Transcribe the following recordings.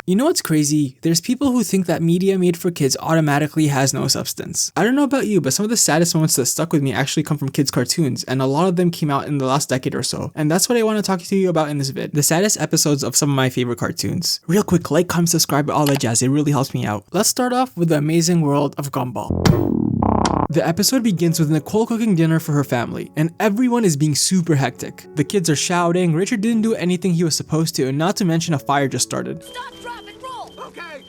You know what's crazy? There's people who think that media made for kids automatically has no substance. I don't know about you, but some of the saddest moments that stuck with me actually come from kids' cartoons, and a lot of them came out in the last decade or so. And that's what I want to talk to you about in this vid. The saddest episodes of some of my favorite cartoons. Real quick, like, comment, subscribe, all that jazz. It really helps me out. Let's start off with the amazing world of Gumball. The episode begins with Nicole cooking dinner for her family, and everyone is being super hectic. The kids are shouting, Richard didn't do anything he was supposed to, and not to mention a fire just started. Stop, drop, and roll! Okay!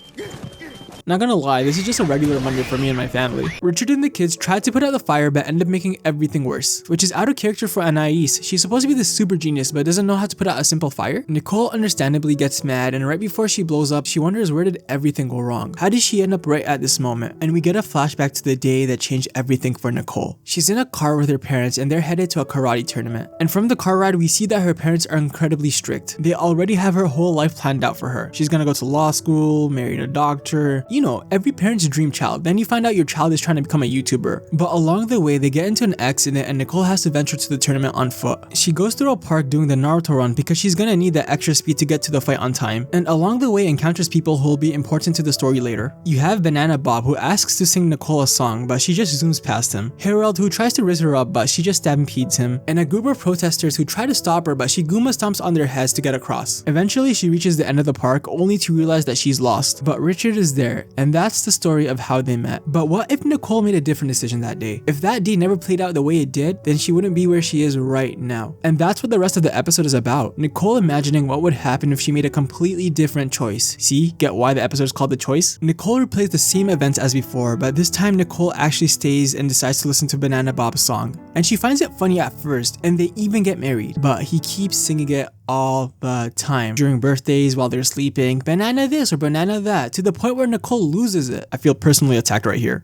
Not gonna lie, this is just a regular Monday for me and my family. Richard and the kids tried to put out the fire but ended up making everything worse, which is out of character for Anais. She's supposed to be this super genius but doesn't know how to put out a simple fire. Nicole understandably gets mad, and right before she blows up, she wonders where did everything go wrong? How did she end up right at this moment? And we get a flashback to the day that changed everything for Nicole. She's in a car with her parents and they're headed to a karate tournament. And from the car ride, we see that her parents are incredibly strict. They already have her whole life planned out for her. She's gonna go to law school, marry a doctor, you know, every parent's dream child. Then you find out your child is trying to become a YouTuber. But along the way, they get into an accident and Nicole has to venture to the tournament on foot. She goes through a park doing the Naruto run because she's gonna need that extra speed to get to the fight on time. And along the way encounters people who will be important to the story later. You have Banana Bob, who asks to sing Nicole a song, but she just zooms past him. Harold, who tries to raise her up, but she just stampedes him. And a group of protesters who try to stop her, but she Goomba stomps on their heads to get across. Eventually, she reaches the end of the park only to realize that she's lost. But Richard is there, and that's the story of how they met. But what if Nicole made a different decision that day? If that day never played out the way it did, then she wouldn't be where she is right now. And that's what the rest of the episode is about. Nicole imagining what would happen if she made a completely different choice. See? Get why the episode is called The Choice? Nicole replays the same events as before, but this time Nicole actually stays and decides to listen to Banana Bob's song. And she finds it funny at first, and they even get married. But he keeps singing it all the time during birthdays, while they're sleeping, banana this or banana that, to the point where Nicole loses it. I feel personally attacked right here.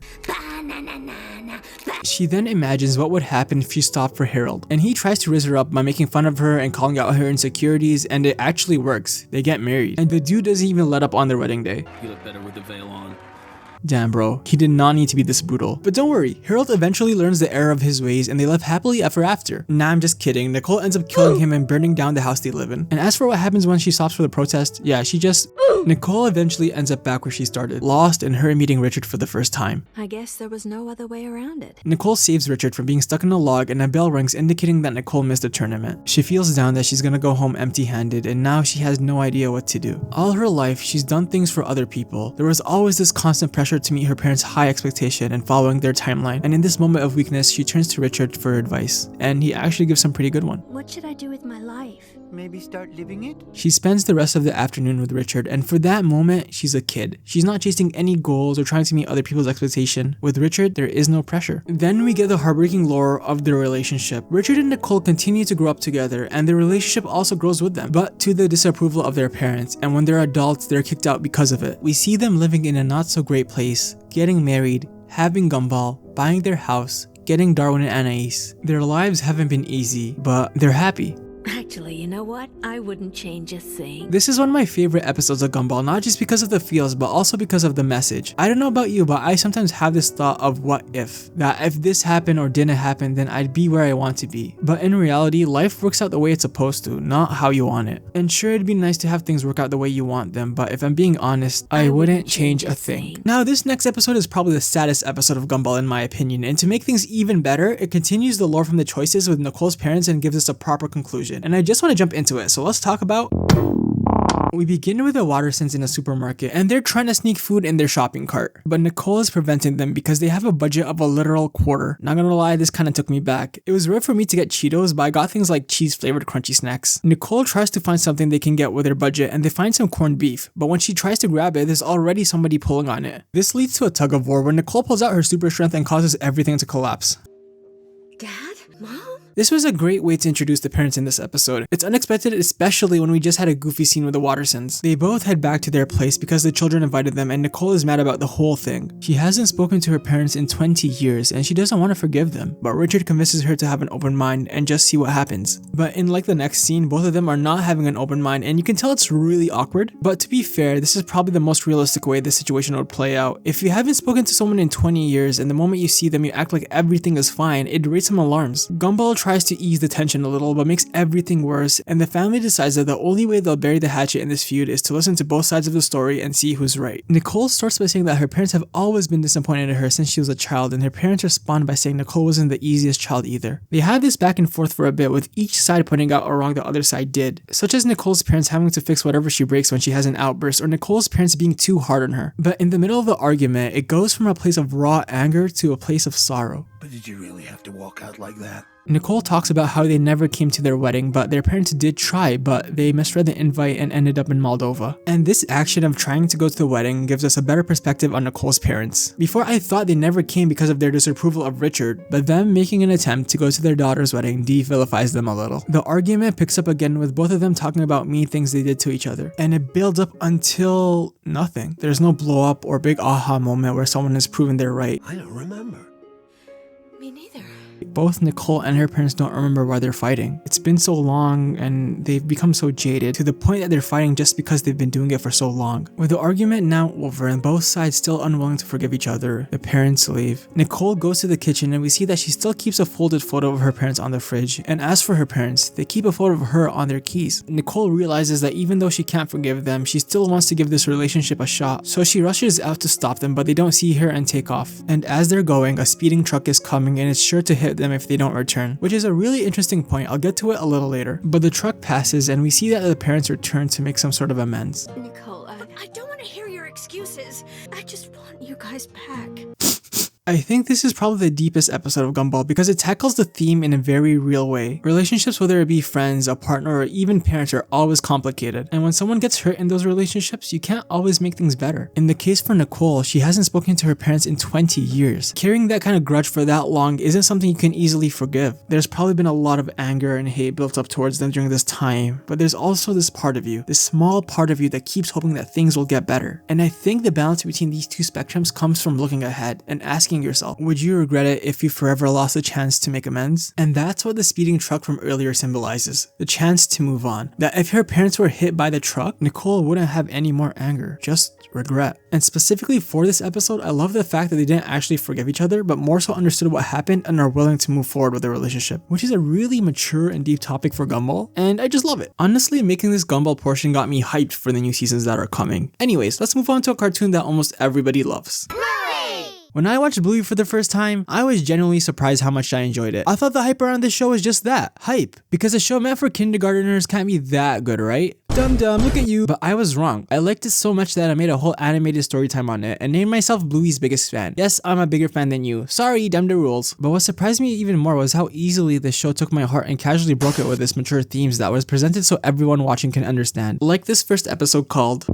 She then imagines what would happen if she stopped for Harold, and he tries to raise her up by making fun of her and calling out her insecurities, and it actually works. They get married, and the dude doesn't even let up on their wedding day. You look better with the veil on. Damn bro, he did not need to be this brutal. But don't worry, Harold eventually learns the error of his ways and they live happily ever after. Nah, I'm just kidding. Nicole ends up killing him and burning down the house they live in. And as for what happens when she stops for the protest, yeah, she just... Nicole eventually ends up back where she started, lost and her meeting Richard for the first time. I guess there was no other way around it. Nicole saves Richard from being stuck in a log, and a bell rings indicating that Nicole missed the tournament. She feels down that she's gonna go home empty-handed, and now she has no idea what to do. All her life, she's done things for other people. There was always this constant pressure to meet her parents' high expectation and following their timeline. And in this moment of weakness, she turns to Richard for advice, and he actually gives some pretty good one. What should I do with my life? Maybe start living it? She spends the rest of the afternoon with Richard, and for that moment, she's a kid. She's not chasing any goals or trying to meet other people's expectation. With Richard, there is no pressure. Then we get the heartbreaking lore of their relationship. Richard and Nicole continue to grow up together, and their relationship also grows with them, but to the disapproval of their parents, and when they're adults, they're kicked out because of it. We see them living in a not so great place, getting married, having Gumball, buying their house, getting Darwin and Anais. Their lives haven't been easy, but they're happy. Actually, you know what? I wouldn't change a thing. This is one of my favorite episodes of Gumball, not just because of the feels, but also because of the message. I don't know about you, but I sometimes have this thought of what if. That if this happened or didn't happen, then I'd be where I want to be. But in reality, life works out the way it's supposed to, not how you want it. And sure, it'd be nice to have things work out the way you want them, but if I'm being honest, I wouldn't change a thing. Now, this next episode is probably the saddest episode of Gumball in my opinion, and to make things even better, it continues the lore from the choices with Nicole's parents and gives us a proper conclusion. And I just want to jump into it, so let's talk about... We begin with the Wattersons in a supermarket, and they're trying to sneak food in their shopping cart. But Nicole is preventing them because they have a budget of a literal quarter. Not gonna lie, this kinda took me back. It was rare for me to get Cheetos, but I got things like cheese-flavored crunchy snacks. Nicole tries to find something they can get with their budget, and they find some corned beef. But when she tries to grab it, there's already somebody pulling on it. This leads to a tug of war where Nicole pulls out her super strength and causes everything to collapse. Dad? Mom? This was a great way to introduce the parents in this episode. It's unexpected, especially when we just had a goofy scene with the Wattersons. They both head back to their place because the children invited them, and Nicole is mad about the whole thing. She hasn't spoken to her parents in 20 years and she doesn't want to forgive them, but Richard convinces her to have an open mind and just see what happens. But in like the next scene, both of them are not having an open mind, and you can tell it's really awkward. But to be fair, this is probably the most realistic way this situation would play out. If you haven't spoken to someone in 20 years and the moment you see them you act like everything is fine, it raised some alarms. Gumball tries to ease the tension a little but makes everything worse, and the family decides that the only way they'll bury the hatchet in this feud is to listen to both sides of the story and see who's right. Nicole starts by saying that her parents have always been disappointed in her since she was a child, and her parents respond by saying Nicole wasn't the easiest child either. They have this back and forth for a bit, with each side pointing out how wrong the other side did, such as Nicole's parents having to fix whatever she breaks when she has an outburst, or Nicole's parents being too hard on her. But in the middle of the argument, it goes from a place of raw anger to a place of sorrow. But did you really have to walk out like that? Nicole talks about how they never came to their wedding, but their parents did try, but they misread the invite and ended up in Moldova. And this action of trying to go to the wedding gives us a better perspective on Nicole's parents. Before, I thought they never came because of their disapproval of Richard, but them making an attempt to go to their daughter's wedding de-vilifies them a little. The argument picks up again with both of them talking about mean things they did to each other, and it builds up until nothing. There's no blow up or big aha moment where someone has proven they're right. I don't remember. Me neither. Both Nicole and her parents don't remember why they're fighting. It's been so long and they've become so jaded to the point that they're fighting just because they've been doing it for so long. With the argument now over and both sides still unwilling to forgive each other, the parents leave. Nicole goes to the kitchen and we see that she still keeps a folded photo of her parents on the fridge, and as for her parents, they keep a photo of her on their keys. Nicole realizes that even though she can't forgive them, she still wants to give this relationship a shot, so she rushes out to stop them, but they don't see her and take off. And as they're going, a speeding truck is coming and it's sure to hit them if they don't return, which is a really interesting point. I'll get to it a little later. But the truck passes and we see that the parents return to make some sort of amends. Nicole, I don't want to hear your excuses. I just want you guys back. I think this is probably the deepest episode of Gumball because it tackles the theme in a very real way. Relationships, whether it be friends, a partner, or even parents, are always complicated. And when someone gets hurt in those relationships, you can't always make things better. In the case for Nicole, she hasn't spoken to her parents in 20 years. Carrying that kind of grudge for that long isn't something you can easily forgive. There's probably been a lot of anger and hate built up towards them during this time, but there's also this part of you, this small part of you that keeps hoping that things will get better. And I think the balance between these two spectrums comes from looking ahead and asking yourself, would you regret it if you forever lost a chance to make amends? And that's what the speeding truck from earlier symbolizes, the chance to move on. That if her parents were hit by the truck, Nicole wouldn't have any more anger, just regret. And specifically for this episode, I love the fact that they didn't actually forgive each other, but more so understood what happened and are willing to move forward with their relationship, which is a really mature and deep topic for Gumball, and I just love it. Honestly, making this Gumball portion got me hyped for the new seasons that are coming. Anyways, let's move on to a cartoon that almost everybody loves. When I watched Bluey for the first time, I was genuinely surprised how much I enjoyed it. I thought the hype around this show was just that, hype. Because a show meant for kindergarteners can't be that good, right? Dum look at you. But I was wrong. I liked it so much that I made a whole animated story time on it and named myself Bluey's biggest fan. Yes, I'm a bigger fan than you. Sorry, dumb the rules. But what surprised me even more was how easily the show took my heart and casually broke it with its mature themes that was presented so everyone watching can understand. Like this first episode called...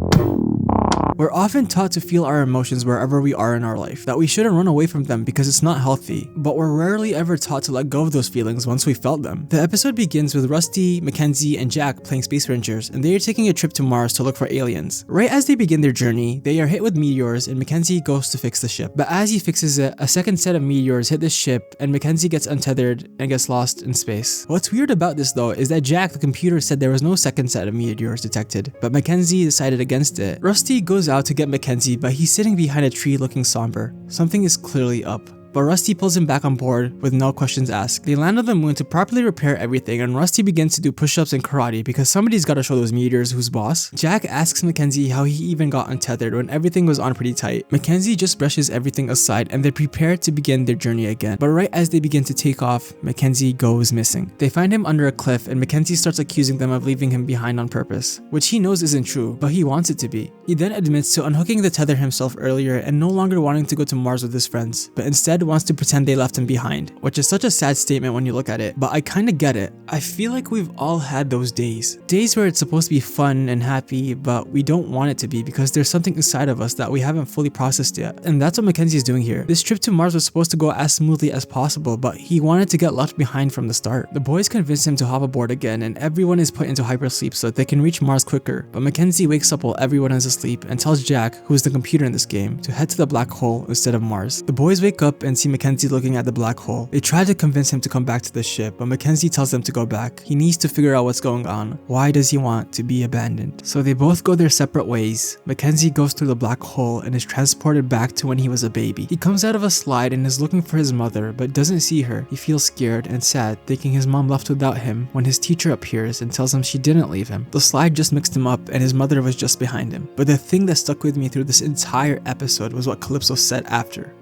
We're often taught to feel our emotions wherever we are in our life, that we shouldn't run away from them because it's not healthy, but we're rarely ever taught to let go of those feelings once we felt them. The episode begins with Rusty, Mackenzie, and Jack playing Space Rangers, and they are taking a trip to Mars to look for aliens. Right as they begin their journey, they are hit with meteors and Mackenzie goes to fix the ship. But as he fixes it, a second set of meteors hit the ship and Mackenzie gets untethered and gets lost in space. What's weird about this though is that Jack, the computer, said there was no second set of meteors detected, but Mackenzie decided against it. Rusty goes out to get Mackenzie, but he's sitting behind a tree looking somber. Something is clearly up. But Rusty pulls him back on board with no questions asked. They land on the moon to properly repair everything, and Rusty begins to do push-ups and karate because somebody's gotta show those meteors who's boss. Jack asks Mackenzie how he even got untethered when everything was on pretty tight. Mackenzie just brushes everything aside and they prepare to begin their journey again. But right as they begin to take off, Mackenzie goes missing. They find him under a cliff and Mackenzie starts accusing them of leaving him behind on purpose, which he knows isn't true, but he wants it to be. He then admits to unhooking the tether himself earlier and no longer wanting to go to Mars with his friends, but instead wants to pretend they left him behind, which is such a sad statement when you look at it, but I kinda get it. I feel like we've all had those days. Days where it's supposed to be fun and happy, but we don't want it to be because there's something inside of us that we haven't fully processed yet. And that's what Mackenzie is doing here. This trip to Mars was supposed to go as smoothly as possible, but he wanted to get left behind from the start. The boys convince him to hop aboard again and everyone is put into hypersleep so that they can reach Mars quicker, but Mackenzie wakes up while everyone is asleep and tells Jack, who is the computer in this game, to head to the black hole instead of Mars. The boys wake up and and see Mackenzie looking at the black hole. They try to convince him to come back to the ship, but Mackenzie tells them to go back. He needs to figure out what's going on. Why does he want to be abandoned? So they both go their separate ways. Mackenzie goes through the black hole and is transported back to when he was a baby. He comes out of a slide and is looking for his mother, but doesn't see her. He feels scared and sad, thinking his mom left without him, when his teacher appears and tells him she didn't leave him. The slide just mixed him up and his mother was just behind him. But the thing that stuck with me through this entire episode was what Calypso said after.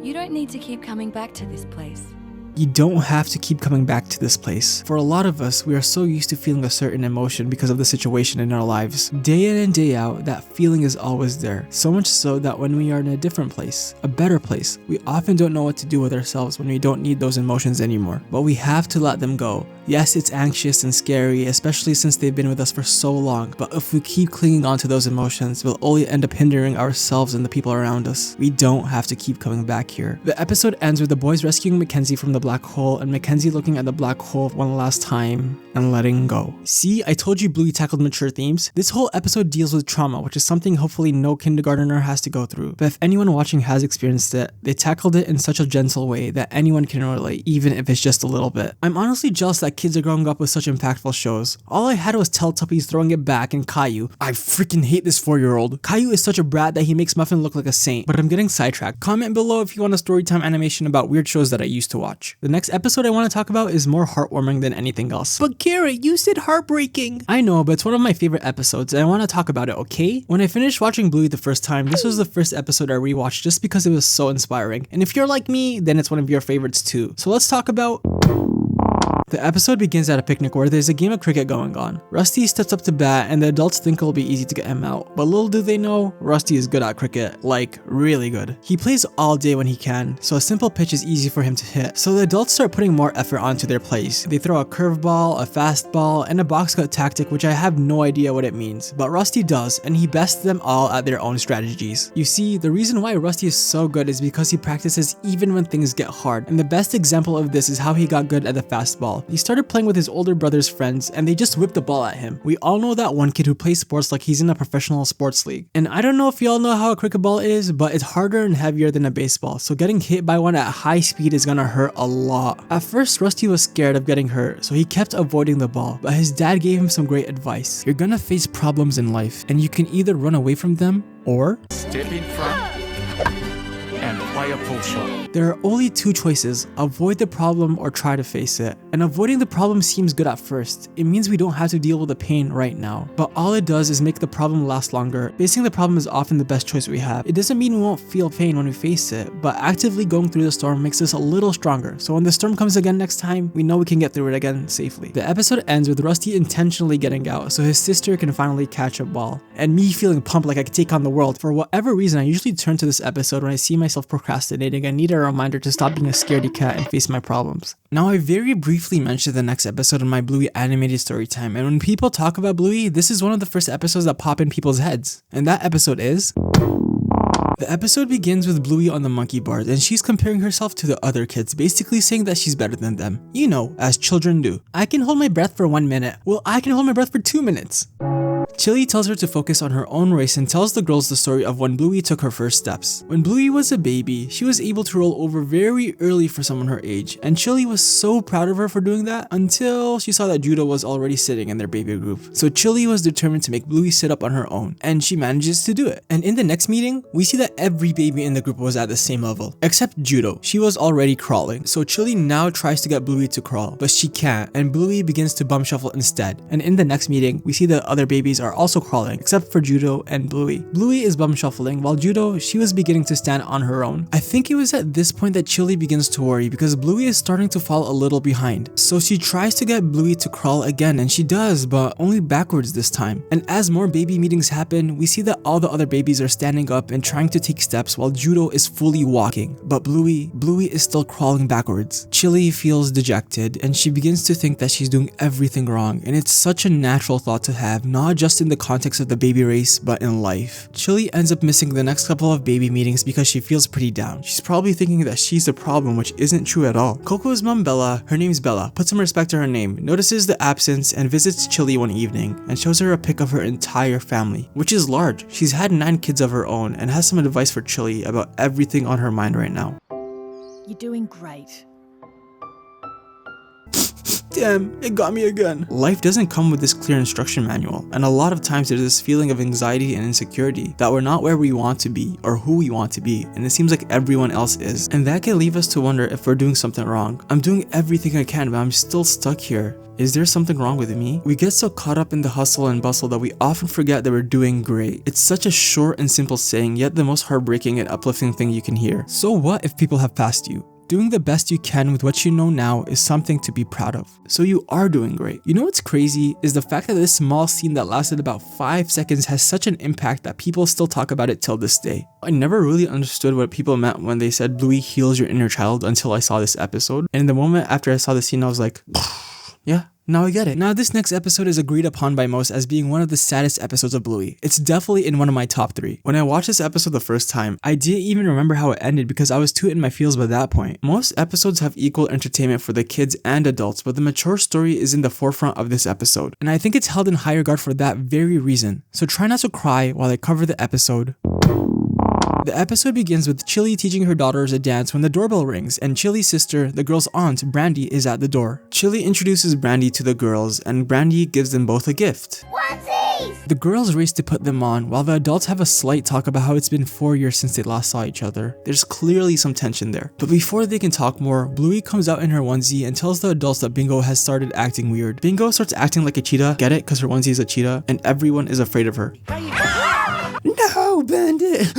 You don't need to keep coming back to this place. You don't have to keep coming back to this place. For a lot of us, we are so used to feeling a certain emotion because of the situation in our lives. Day in and day out, that feeling is always there. So much so that when we are in a different place, a better place, we often don't know what to do with ourselves when we don't need those emotions anymore. But we have to let them go. Yes, it's anxious and scary, especially since they've been with us for so long, but if we keep clinging on to those emotions, we'll only end up hindering ourselves and the people around us. We don't have to keep coming back here. The episode ends with the boys rescuing Mackenzie from the black hole and Mackenzie looking at the black hole one last time and letting go. See, I told you Bluey tackled mature themes. This whole episode deals with trauma, which is something hopefully no kindergartner has to go through. But if anyone watching has experienced it, they tackled it in such a gentle way that anyone can relate, even if it's just a little bit. I'm honestly jealous that kids are growing up with such impactful shows. All I had was Teletubbies throwing it back and Caillou. I freaking hate this 4-year-old. Caillou is such a brat that he makes Muffin look like a saint, but I'm getting sidetracked. Comment below if you want a storytime animation about weird shows that I used to watch. The next episode I want to talk about is more heartwarming than anything else. But Carrot, you said heartbreaking. I know, but it's one of my favorite episodes and I want to talk about it, okay? When I finished watching Bluey the first time, this was the first episode I rewatched just because it was so inspiring. And if you're like me, then it's one of your favorites too. So let's talk about... The episode begins at a picnic where there's a game of cricket going on. Rusty steps up to bat and the adults think it'll be easy to get him out. But little do they know, Rusty is good at cricket. Like, really good. He plays all day when he can, so a simple pitch is easy for him to hit. So the adults start putting more effort onto their plays. They throw a curveball, a fastball, and a box cut tactic, which I have no idea what it means. But Rusty does, and he bests them all at their own strategies. You see, the reason why Rusty is so good is because he practices even when things get hard. And the best example of this is how he got good at the fastball. He started playing with his older brother's friends and they just whipped the ball at him. We all know that one kid who plays sports like he's in a professional sports league. And I don't know if y'all know how a cricket ball is, but it's harder and heavier than a baseball. So getting hit by one at high speed is gonna hurt a lot. At first, Rusty was scared of getting hurt, so he kept avoiding the ball. But his dad gave him some great advice. You're gonna face problems in life and you can either run away from them or step in front and play a pull shot. There are only two choices, avoid the problem or try to face it. And avoiding the problem seems good at first. It means we don't have to deal with the pain right now. But all it does is make the problem last longer. Facing the problem is often the best choice we have. It doesn't mean we won't feel pain when we face it, but actively going through the storm makes us a little stronger. So when the storm comes again next time, we know we can get through it again safely. The episode ends with Rusty intentionally getting out so his sister can finally catch a ball. And me feeling pumped like I could take on the world. For whatever reason, I usually turn to this episode when I see myself procrastinating and need a reminder to stop being a scaredy cat and face my problems. Now, I very briefly mentioned the next episode in my Bluey animated story time, and when people talk about Bluey, this is one of the first episodes that pop in people's heads. And that episode is... The episode begins with Bluey on the monkey bars and she's comparing herself to the other kids, basically saying that she's better than them. You know, as children do. I can hold my breath for 1 minute. Well, I can hold my breath for 2 minutes. Chili tells her to focus on her own race and tells the girls the story of when Bluey took her first steps. When Bluey was a baby, she was able to roll over very early for someone her age, and Chili was so proud of her for doing that until she saw that Judo was already sitting in their baby group. So Chili was determined to make Bluey sit up on her own, and she manages to do it. And in the next meeting, we see that every baby in the group was at the same level, except Judo. She was already crawling, so Chili now tries to get Bluey to crawl, but she can't, and Bluey begins to bum shuffle instead. And in the next meeting, we see that other babies are also crawling, except for Judo and Bluey. Bluey is bum shuffling, while Judo, she was beginning to stand on her own. I think it was at this point that Chili begins to worry because Bluey is starting to fall a little behind. So she tries to get Bluey to crawl again, and she does, but only backwards this time. And as more baby meetings happen, we see that all the other babies are standing up and trying to take steps while Judo is fully walking. But Bluey is still crawling backwards. Chili feels dejected, and she begins to think that she's doing everything wrong, and it's such a natural thought to have, not just in the context of the baby race, but in life. Chili ends up missing the next couple of baby meetings because she feels pretty down. She's probably thinking that she's the problem, which isn't true at all. Coco's mom Bella, her name's Bella, puts some respect to her name, notices the absence, and visits Chili one evening, and shows her a pic of her entire family, which is large. She's had 9 kids of her own, and has some advice for Chili about everything on her mind right now. You're doing great. Damn, it got me again. Life doesn't come with this clear instruction manual, and a lot of times there's this feeling of anxiety and insecurity that we're not where we want to be or who we want to be, and it seems like everyone else is. And that can leave us to wonder if we're doing something wrong. I'm doing everything I can, but I'm still stuck here. Is there something wrong with me? We get so caught up in the hustle and bustle that we often forget that we're doing great. It's such a short and simple saying, yet the most heartbreaking and uplifting thing you can hear. So what if people have passed you? Doing the best you can with what you know now is something to be proud of. So you are doing great. You know what's crazy is the fact that this small scene that lasted about 5 seconds has such an impact that people still talk about it till this day. I never really understood what people meant when they said Bluey heals your inner child until I saw this episode. And in the moment after I saw the scene, I was like, yeah. Now I get it. Now this next episode is agreed upon by most as being one of the saddest episodes of Bluey. It's definitely in one of my top 3. When I watched this episode the first time, I didn't even remember how it ended because I was too in my feels by that point. Most episodes have equal entertainment for the kids and adults, but the mature story is in the forefront of this episode. And I think it's held in higher regard for that very reason. So try not to cry while I cover the episode. The episode begins with Chili teaching her daughters a dance when the doorbell rings, and Chili's sister, the girl's aunt, Brandy, is at the door. Chili introduces Brandy to the girls, and Brandy gives them both a gift. Onesies! The girls race to put them on, while the adults have a slight talk about how it's been 4 years since they last saw each other. There's clearly some tension there. But before they can talk more, Bluey comes out in her onesie and tells the adults that Bingo has started acting weird. Bingo starts acting like a cheetah, get it? Because her onesie is a cheetah, and everyone is afraid of her. No, Bandit!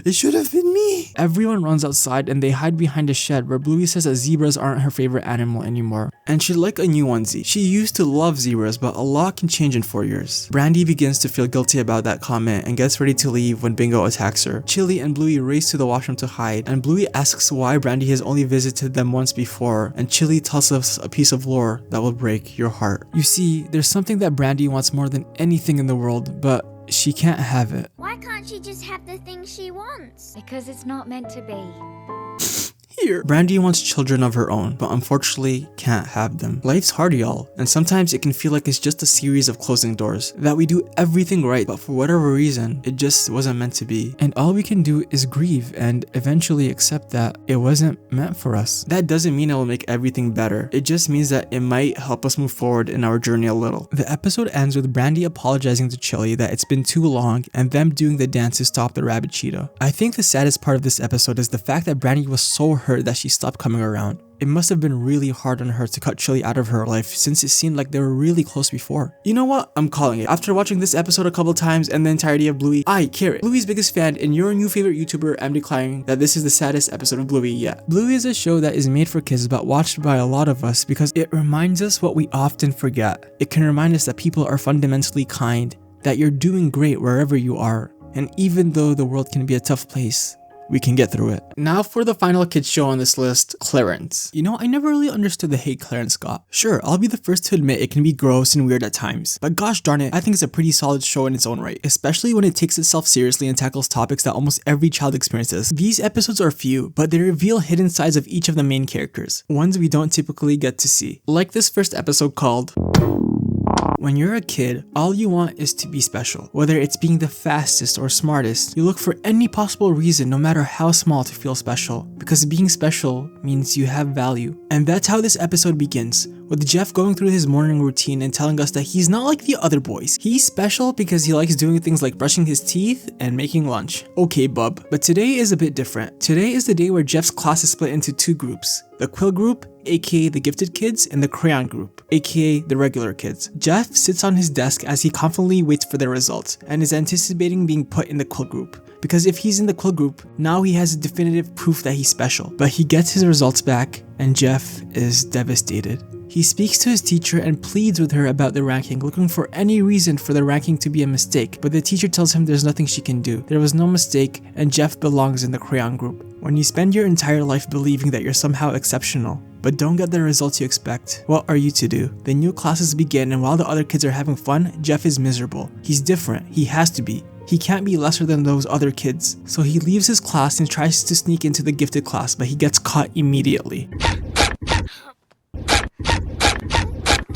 It should have been me! Everyone runs outside and they hide behind a shed where Bluey says that zebras aren't her favorite animal anymore. And she'd like a new onesie. She used to love zebras, but a lot can change in 4 years. Brandy begins to feel guilty about that comment and gets ready to leave when Bingo attacks her. Chili and Bluey race to the washroom to hide, and Bluey asks why Brandy has only visited them once before, and Chili tells us a piece of lore that will break your heart. You see, there's something that Brandy wants more than anything in the world, but she can't have it. Why can't she just have the thing she wants? Because it's not meant to be. Here. Brandy wants children of her own, but unfortunately can't have them. Life's hard, y'all, and sometimes it can feel like it's just a series of closing doors. That we do everything right, but for whatever reason, it just wasn't meant to be. And all we can do is grieve and eventually accept that it wasn't meant for us. That doesn't mean it will make everything better. It just means that it might help us move forward in our journey a little. The episode ends with Brandy apologizing to Chili that it's been too long and them doing the dance to stop the rabbit cheetah. I think the saddest part of this episode is the fact that Brandy was so hurt that she stopped coming around. It must have been really hard on her to cut Chili out of her life since it seemed like they were really close before. You know what? I'm calling it. After watching this episode a couple times and the entirety of Bluey, I, Carrot, Bluey's biggest fan and your new favorite YouTuber, am declaring that this is the saddest episode of Bluey yet. Bluey is a show that is made for kids but watched by a lot of us because it reminds us what we often forget. It can remind us that people are fundamentally kind, that you're doing great wherever you are, and even though the world can be a tough place, we can get through it. Now for the final kids show on this list, Clarence. You know, I never really understood the hate Clarence got. Sure, I'll be the first to admit it can be gross and weird at times, but gosh darn it, I think it's a pretty solid show in its own right, especially when it takes itself seriously and tackles topics that almost every child experiences. These episodes are few, but they reveal hidden sides of each of the main characters, ones we don't typically get to see. Like this first episode called When you're a kid, all you want is to be special. Whether it's being the fastest or smartest, you look for any possible reason, no matter how small, to feel special. Because being special means you have value. And that's how this episode begins, with Jeff going through his morning routine and telling us that he's not like the other boys. He's special because he likes doing things like brushing his teeth and making lunch. Okay, bub. But today is a bit different. Today is the day where Jeff's class is split into 2 groups. The Quill group, aka the gifted kids, and the Crayon group, aka the regular kids. Jeff sits on his desk as he confidently waits for their results and is anticipating being put in the Quill group. Because if he's in the Quill group, now he has definitive proof that he's special. But he gets his results back and Jeff is devastated. He speaks to his teacher and pleads with her about the ranking, looking for any reason for the ranking to be a mistake, but the teacher tells him there's nothing she can do. There was no mistake, and Jeff belongs in the Crayon group. When you spend your entire life believing that you're somehow exceptional, but don't get the results you expect, what are you to do? The new classes begin, and while the other kids are having fun, Jeff is miserable. He's different. He has to be. He can't be lesser than those other kids. So he leaves his class and tries to sneak into the gifted class, but he gets caught immediately.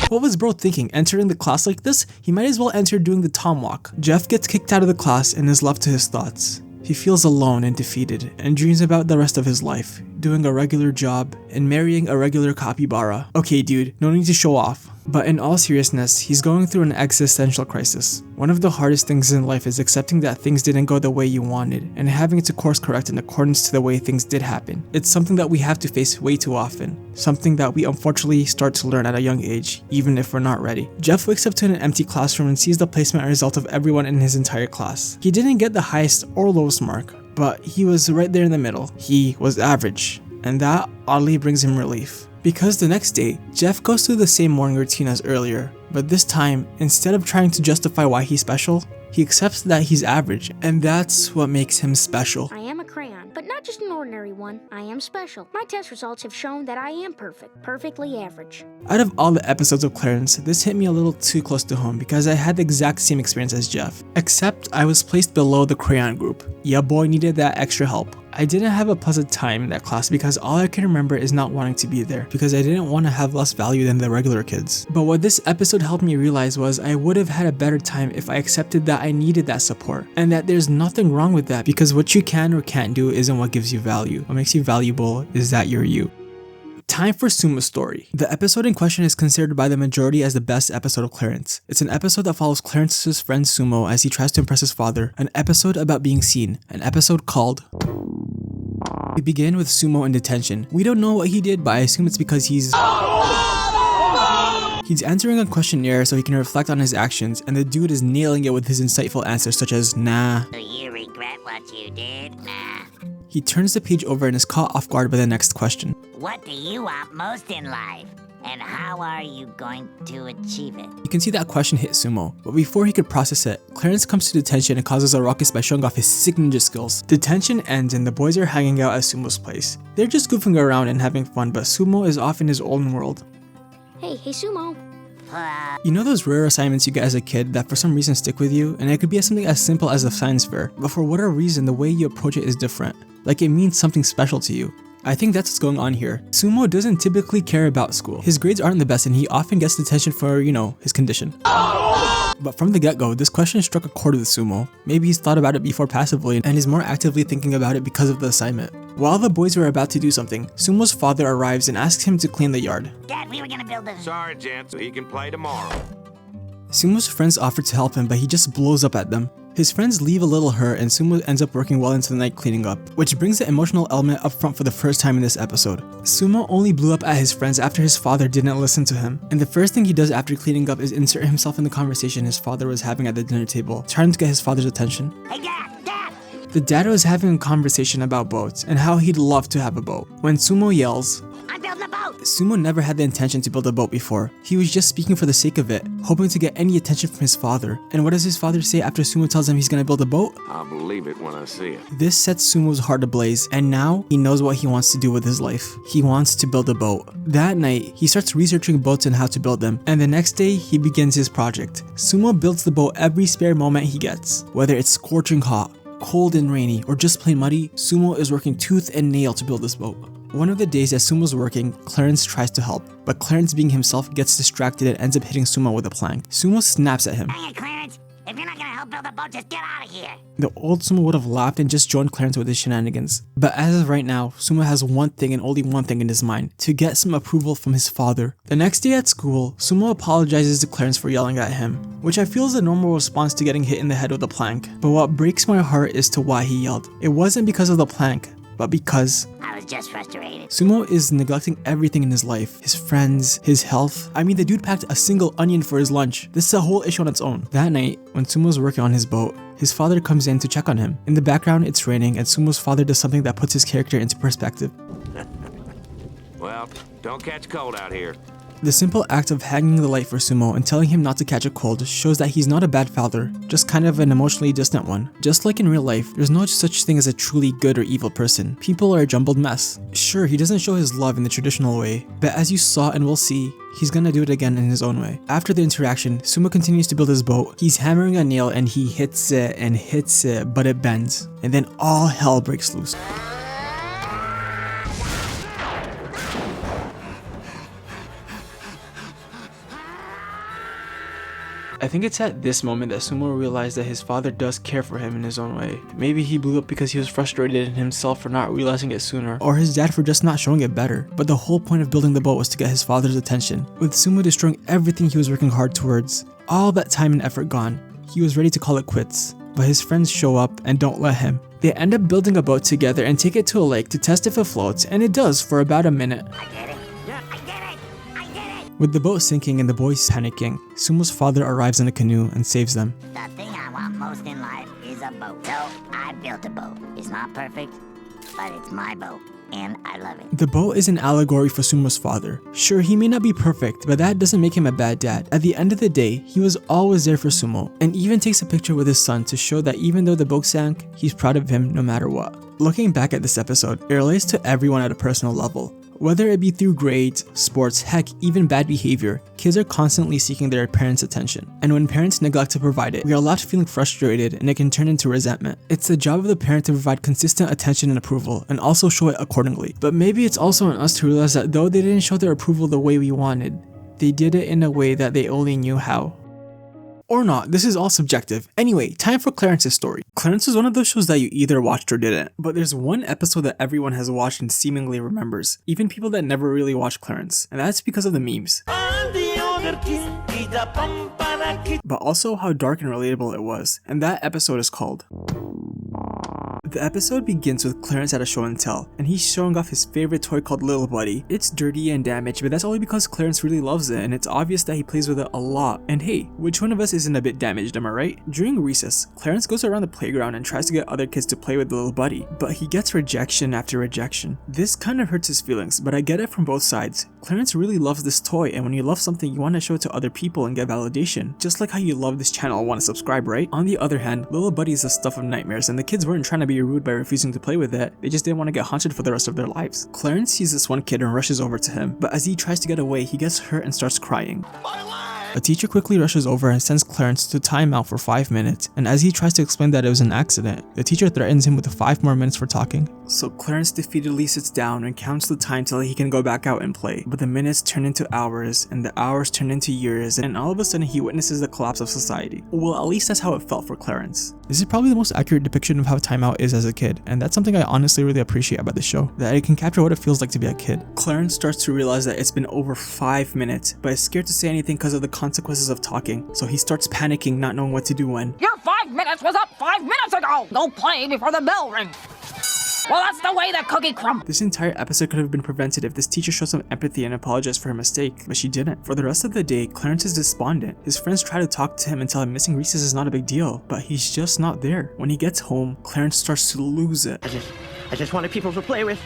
What was bro thinking? Entering the class like this? He might as well enter doing the Tom walk. Jeff gets kicked out of the class and is left to his thoughts. He feels alone and defeated, and dreams about the rest of his life, doing a regular job and marrying a regular capybara. Okay dude, no need to show off. But in all seriousness, he's going through an existential crisis. One of the hardest things in life is accepting that things didn't go the way you wanted, and having to course correct in accordance to the way things did happen. It's something that we have to face way too often. Something that we unfortunately start to learn at a young age, even if we're not ready. Jeff wakes up to an empty classroom and sees the placement result of everyone in his entire class. He didn't get the highest or lowest mark, but he was right there in the middle. He was average, and that oddly brings him relief. Because the next day, Jeff goes through the same morning routine as earlier, but this time, instead of trying to justify why he's special, he accepts that he's average, and that's what makes him special. I am a crayon, but not just an ordinary one. I am special. My test results have shown that I am perfect, perfectly average. Out of all the episodes of Clarence, this hit me a little too close to home because I had the exact same experience as Jeff, except I was placed below the crayon group. Yeah, boy needed that extra help. I didn't have a pleasant time in that class because all I can remember is not wanting to be there because I didn't want to have less value than the regular kids. But what this episode helped me realize was I would have had a better time if I accepted that I needed that support and that there's nothing wrong with that because what you can or can't do isn't what gives you value. What makes you valuable is that you're you. Time for Sumo's story. The episode in question is considered by the majority as the best episode of Clarence. It's an episode that follows Clarence's friend Sumo as he tries to impress his father, an episode about being seen, an episode called... We begin with Sumo in detention. We don't know what he did, but I assume it's because he's answering a questionnaire so he can reflect on his actions, and the dude is nailing it with his insightful answers such as, nah. Do you regret what you did? Nah. He turns the page over and is caught off guard by the next question. What do you want most in life? And how are you going to achieve it? You can see that question hit Sumo, but before he could process it, Clarence comes to detention and causes a ruckus by showing off his sick ninja skills. Detention ends and the boys are hanging out at Sumo's place. They're just goofing around and having fun, but Sumo is off in his own world. Hey Sumo. You know those rare assignments you get as a kid that for some reason stick with you, and it could be something as simple as a science fair, but for whatever reason the way you approach it is different, like it means something special to you. I think that's what's going on here. Sumo doesn't typically care about school. His grades aren't the best and he often gets detention for, his condition. But from the get-go, this question struck a chord with Sumo. Maybe he's thought about it before passively and is more actively thinking about it because of the assignment. While the boys were about to do something, Sumo's father arrives and asks him to clean the yard. Dad, we were gonna build a... Sorry, gents, he can play tomorrow. Sumo's friends offer to help him, but he just blows up at them. His friends leave a little hurt and Sumo ends up working well into the night cleaning up, which brings the emotional element up front for the first time in this episode. Sumo only blew up at his friends after his father didn't listen to him, and the first thing he does after cleaning up is insert himself in the conversation his father was having at the dinner table, trying to get his father's attention. Hey, Dad! The dad was having a conversation about boats and how he'd love to have a boat. When Sumo yells, I'm building a boat! Sumo never had the intention to build a boat before. He was just speaking for the sake of it, hoping to get any attention from his father. And what does his father say after Sumo tells him he's gonna build a boat? I'll believe it when I see it. This sets Sumo's heart ablaze, and now he knows what he wants to do with his life. He wants to build a boat. That night, he starts researching boats and how to build them, and the next day, he begins his project. Sumo builds the boat every spare moment he gets. Whether it's scorching hot, cold and rainy, or just plain muddy, Sumo is working tooth and nail to build this boat. One of the days that Sumo's working, Clarence tries to help, but Clarence being himself gets distracted and ends up hitting Sumo with a plank. Sumo snaps at him. Dang it, Clarence! If you're not gonna help build a boat, just get out of here! The old Sumo would have laughed and just joined Clarence with his shenanigans. But as of right now, Sumo has one thing and only one thing in his mind, to get some approval from his father. The next day at school, Sumo apologizes to Clarence for yelling at him, which I feel is a normal response to getting hit in the head with a plank. But what breaks my heart is to why he yelled. It wasn't because of the plank, but because I was just frustrated. Sumo is neglecting everything in his life. His friends, his health. I mean, the dude packed a single onion for his lunch. This is a whole issue on its own. That night, when Sumo's working on his boat, his father comes in to check on him. In the background, it's raining, and Sumo's father does something that puts his character into perspective. Well, don't catch cold out here. The simple act of hanging the light for Sumo and telling him not to catch a cold shows that he's not a bad father, just kind of an emotionally distant one. Just like in real life, there's no such thing as a truly good or evil person. People are a jumbled mess. Sure, he doesn't show his love in the traditional way, but as you saw and will see, he's gonna do it again in his own way. After the interaction, Sumo continues to build his boat. He's hammering a nail and he hits it and hits it, but it bends. And then all hell breaks loose. I think it's at this moment that Sumo realized that his father does care for him in his own way. Maybe he blew up because he was frustrated in himself for not realizing it sooner, or his dad for just not showing it better. But the whole point of building the boat was to get his father's attention, with Sumo destroying everything he was working hard towards. All that time and effort gone, he was ready to call it quits, but his friends show up and don't let him. They end up building a boat together and take it to a lake to test if it floats, and it does for about a minute. I get it. I get it. I get it. With the boat sinking and the boys panicking, Sumo's father arrives in a canoe and saves them. The thing I want most in life is a boat. So I built a boat. It's not perfect, but it's my boat, and I love it. The boat is an allegory for Sumo's father. Sure, he may not be perfect, but that doesn't make him a bad dad. At the end of the day, he was always there for Sumo, and even takes a picture with his son to show that even though the boat sank, he's proud of him no matter what. Looking back at this episode, it relates to everyone at a personal level. Whether it be through grades, sports, heck, even bad behavior, kids are constantly seeking their parents' attention. And when parents neglect to provide it, we are left feeling frustrated and it can turn into resentment. It's the job of the parent to provide consistent attention and approval, and also show it accordingly. But maybe it's also on us to realize that though they didn't show their approval the way we wanted, they did it in a way that they only knew how. Or not, this is all subjective. Anyway, time for Clarence's story. Clarence is one of those shows that you either watched or didn't, but there's one episode that everyone has watched and seemingly remembers, even people that never really watched Clarence, and that's because of the memes. But also how dark and relatable it was, and that episode is called... The episode begins with Clarence at a show and tell, and he's showing off his favorite toy called Little Buddy. It's dirty and damaged, but that's only because Clarence really loves it, and it's obvious that he plays with it a lot. And hey, which one of us isn't a bit damaged, am I right? During recess, Clarence goes around the playground and tries to get other kids to play with the Little Buddy, but he gets rejection after rejection. This kind of hurts his feelings, but I get it from both sides. Clarence really loves this toy, and when you love something, you want to show it to other people and get validation. Just like how you love this channel and want to subscribe, right? On the other hand, Little Buddy is the stuff of nightmares, and the kids weren't trying to be rude by refusing to play with it, they just didn't want to get haunted for the rest of their lives. Clarence sees this one kid and rushes over to him, but as he tries to get away, he gets hurt and starts crying. A teacher quickly rushes over and sends Clarence to timeout for 5 minutes, and as he tries to explain that it was an accident, the teacher threatens him with 5 more minutes for talking. So Clarence defeatedly sits down and counts the time till he can go back out and play, but the minutes turn into hours, and the hours turn into years, and all of a sudden he witnesses the collapse of society. Well, at least that's how it felt for Clarence. This is probably the most accurate depiction of how timeout is as a kid, and that's something I honestly really appreciate about the show, that it can capture what it feels like to be a kid. Clarence starts to realize that it's been over 5 minutes, but is scared to say anything because of the consequences of talking, so he starts panicking, not knowing what to do when... Your 5 minutes was up 5 minutes ago! Go play before the bell rings! Well, that's the way the cookie crumbles. This entire episode could have been prevented if this teacher showed some empathy and apologized for her mistake, but she didn't. For the rest of the day, Clarence is despondent. His friends try to talk to him and tell him missing recess is not a big deal, but he's just not there. When he gets home, Clarence starts to lose it. I just wanted people to play with.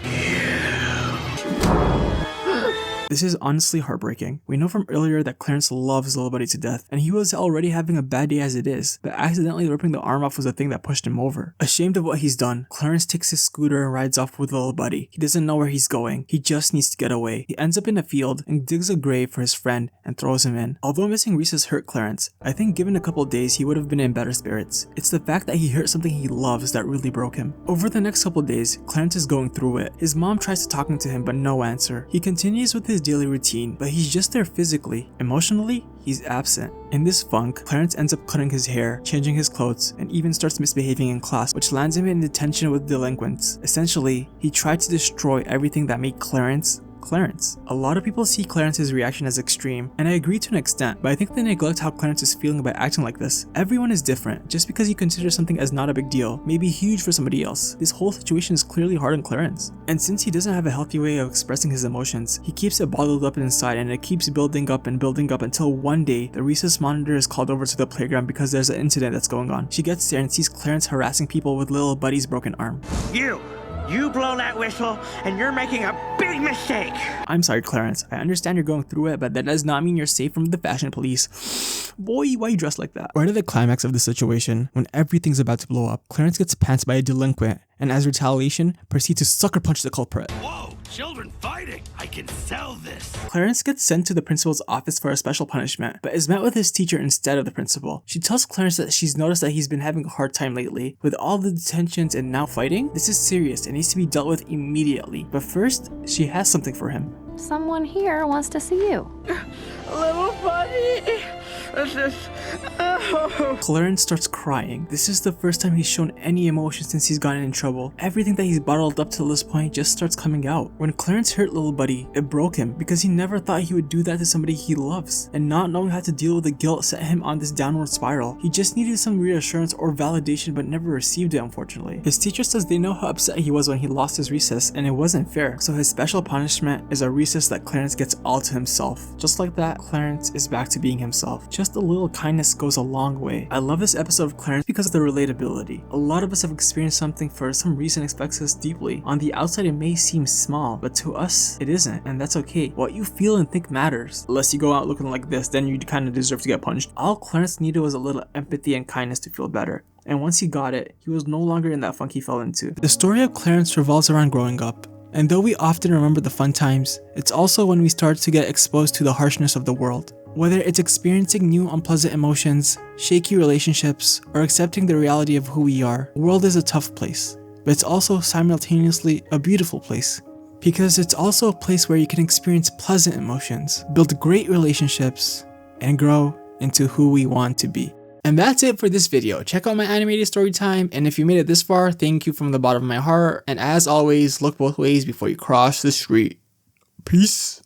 This is honestly heartbreaking. We know from earlier that Clarence loves Little Buddy to death, and he was already having a bad day as it is, but accidentally ripping the arm off was the thing that pushed him over. Ashamed of what he's done, Clarence takes his scooter and rides off with Little Buddy. He doesn't know where he's going, he just needs to get away. He ends up in a field and digs a grave for his friend and throws him in. Although missing recess hurt Clarence, I think given a couple days he would have been in better spirits. It's the fact that he hurt something he loves that really broke him. Over the next couple days, Clarence is going through it. His mom tries to talk to him but no answer. He continues with his daily routine, but he's just there physically. Emotionally, he's absent. In this funk, Clarence ends up cutting his hair, changing his clothes, and even starts misbehaving in class, which lands him in detention with delinquents. Essentially, he tried to destroy everything that made Clarence. A lot of people see Clarence's reaction as extreme, and I agree to an extent, but I think they neglect how Clarence is feeling by acting like this. Everyone is different. Just because you consider something as not a big deal may be huge for somebody else. This whole situation is clearly hard on Clarence. And since he doesn't have a healthy way of expressing his emotions, he keeps it bottled up inside, and it keeps building up until one day, the recess monitor is called over to the playground because there's an incident that's going on. She gets there and sees Clarence harassing people with Little Buddy's broken arm. You blow that whistle, and you're making a big mistake. I'm sorry, Clarence. I understand you're going through it, but that does not mean you're safe from the fashion police. Boy, why you dressed like that? Right at the climax of the situation, when everything's about to blow up, Clarence gets pantsed by a delinquent, and as retaliation, proceeds to sucker punch the culprit. Whoa, children fighting! I can sell this! Clarence gets sent to the principal's office for a special punishment, but is met with his teacher instead of the principal. She tells Clarence that she's noticed that he's been having a hard time lately. With all the detentions and now fighting, this is serious and needs to be dealt with immediately. But first, she has something for him. Someone here wants to see you. Little buddy, This is... Oh. Clarence starts crying. This is the first time he's shown any emotion since he's gotten in trouble. Everything that he's bottled up till this point just starts coming out. When Clarence hurt little buddy, it broke him because he never thought he would do that to somebody he loves. And not knowing how to deal with the guilt set him on this downward spiral. He just needed some reassurance or validation but never received it, unfortunately. His teacher says they know how upset he was when he lost his recess and it wasn't fair. So his special punishment is a recess that Clarence gets all to himself. Just like that, Clarence is back to being himself. Just a little kindness goes a long way. I love this episode of Clarence because of the relatability. A lot of us have experienced something for some reason affects us deeply. On the outside it may seem small, but to us it isn't, and that's okay. What you feel and think matters. Unless you go out looking like this, then you kind of deserve to get punched. All Clarence needed was a little empathy and kindness to feel better. And once he got it, he was no longer in that funk he fell into. The story of Clarence revolves around growing up. And though we often remember the fun times, it's also when we start to get exposed to the harshness of the world. Whether it's experiencing new unpleasant emotions, shaky relationships, or accepting the reality of who we are, the world is a tough place. But it's also simultaneously a beautiful place. Because it's also a place where you can experience pleasant emotions, build great relationships, and grow into who we want to be. And that's it for this video. Check out my animated story time, and if you made it this far, thank you from the bottom of my heart. And as always, look both ways before you cross the street. Peace.